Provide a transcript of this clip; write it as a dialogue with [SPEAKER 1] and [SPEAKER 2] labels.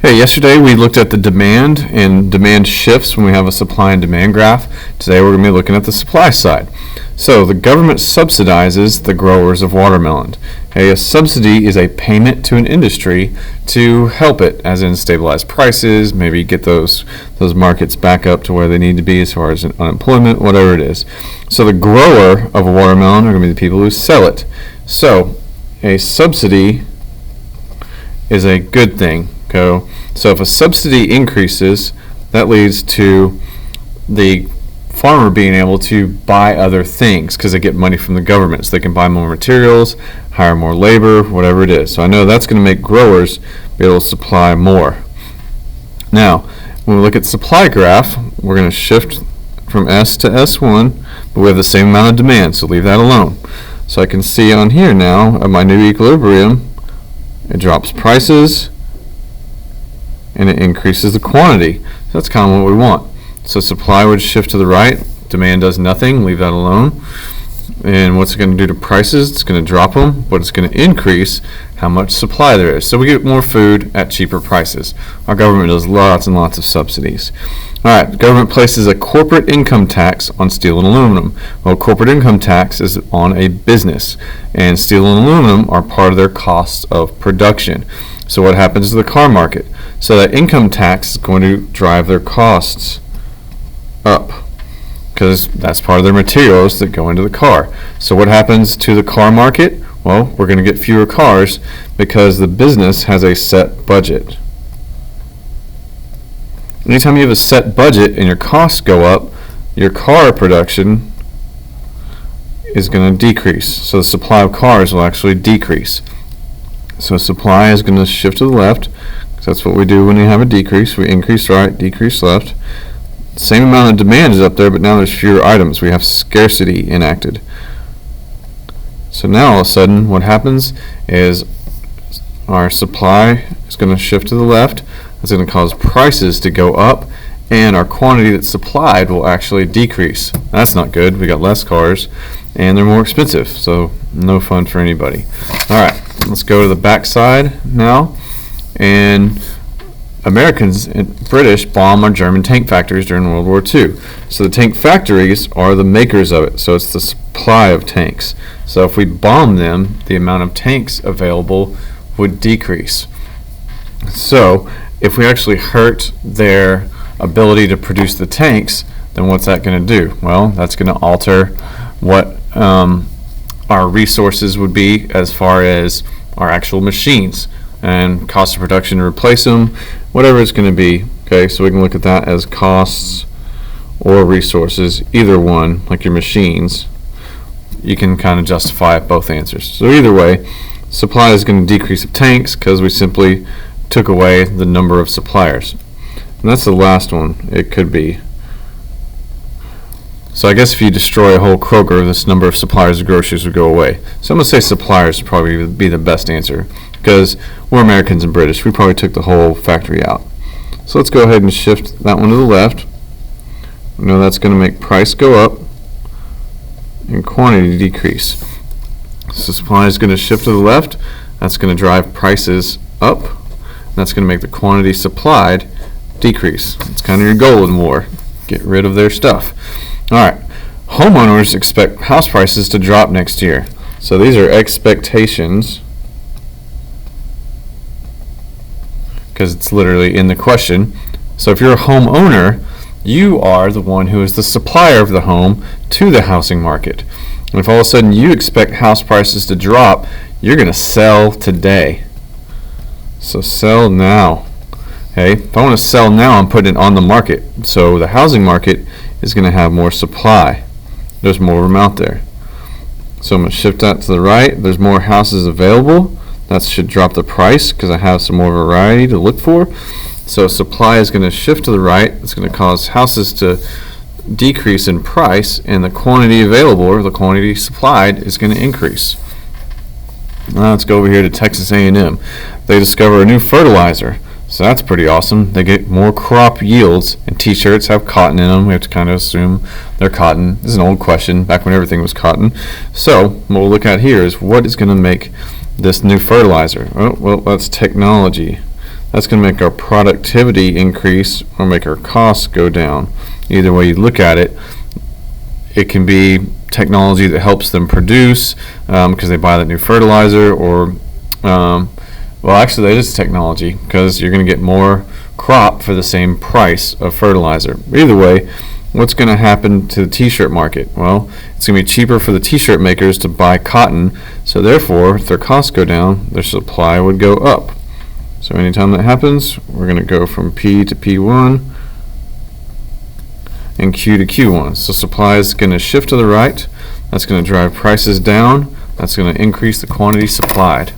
[SPEAKER 1] Hey, yesterday we looked at the demand and demand shifts when we have a supply and demand graph. Today we're going to be looking at the supply side. So the government subsidizes the growers of watermelon. Okay, a subsidy is a payment to an industry to help it, as in stabilize prices, maybe get those markets back up to where they need to be as far as unemployment, whatever it is. So the grower of a watermelon are going to be the people who sell it. So a subsidy is a good thing. So if a subsidy increases, that leads to the farmer being able to buy other things because they get money from the government, so they can buy more materials, hire more labor, whatever it is. So I know that's going to make growers be able to supply more. Now, when we look at the supply graph, we're going to shift from S to S1, but we have the same amount of demand, so leave that alone. So I can see on here now, at my new equilibrium, it drops prices, and it increases the quantity. So that's kind of what we want. So supply would shift to the right, demand does nothing, leave that alone. And what's it going to do to prices? It's going to drop them, but it's going to increase how much supply there is. So we get more food at cheaper prices. Our government does lots and lots of subsidies. Alright, the government places a corporate income tax on steel and aluminum. Well, corporate income tax is on a business, and steel and aluminum are part of their costs of production. So what happens to the car market? So that income tax is going to drive their costs up because that's part of their materials that go into the car. So what happens to the car market? Well, we're going to get fewer cars because the business has a set budget. Anytime you have a set budget and your costs go up, your car production is going to decrease. So the supply of cars will actually decrease. So supply is going to shift to the left, because that's what we do when we have a decrease. We increase right, decrease left. Same amount of demand is up there, but now there's fewer items. We have scarcity enacted. So now all of a sudden what happens is our supply is going to shift to the left. That's going to cause prices to go up, and our quantity that's supplied will actually decrease. That's not good. We got less cars, and they're more expensive, so no fun for anybody. Alright, let's go to the back side now. And Americans and British bombed our German tank factories during World War II. So the tank factories are the makers of it, so it's the supply of tanks. So if we bomb them, the amount of tanks available would decrease. So if we actually hurt their ability to produce the tanks, then what's that going to do? Well, that's going to alter what our resources would be as far as our actual machines and cost of production to replace them, whatever it's going to be. Okay, so we can look at that as costs or resources, either one, like your machines. You can kind of justify both answers. So either way, supply is going to decrease of tanks because we simply took away the number of suppliers. And that's the last one it could be. So I guess if you destroy a whole Kroger, this number of suppliers of groceries would go away. So I'm going to say suppliers would probably be the best answer, because we're Americans and British. We probably took the whole factory out. So let's go ahead and shift that one to the left. We know that's going to make price go up and quantity decrease. So supply is going to shift to the left. That's going to drive prices up. That's going to make the quantity supplied decrease. It's kind of your goal in war. Get rid of their stuff. Alright, homeowners expect house prices to drop next year. So these are expectations, because it's literally in the question. So if you're a homeowner, you are the one who is the supplier of the home to the housing market. And if all of a sudden you expect house prices to drop, you're going to sell today. So sell now. Okay, if I want to sell now, I'm putting it on the market. So the housing market is going to have more supply. There's more of them out there. So I'm going to shift that to the right. There's more houses available. That should drop the price because I have some more variety to look for. So supply is going to shift to the right. It's going to cause houses to decrease in price, and the quantity available, or the quantity supplied, is going to increase. Now let's go over here to Texas A&M. They discover a new fertilizer. So that's pretty awesome. They get more crop yields, and t-shirts have cotton in them. We have to kind of assume they're cotton. This is an old question, back when everything was cotton. So what we'll look at here is what is going to make this new fertilizer. Oh, well, that's technology. That's going to make our productivity increase or make our costs go down. Either way you look at it, it can be technology that helps them produce because they buy that new fertilizer, or well, actually that is technology because you're going to get more crop for the same price of fertilizer. Either way, what's going to happen to the t-shirt market? Well, it's going to be cheaper for the t-shirt makers to buy cotton, so therefore if their costs go down, their supply would go up. So anytime that happens, we're going to go from P to P1 and Q to Q1. So supply is going to shift to the right. That's going to drive prices down. That's going to increase the quantity supplied.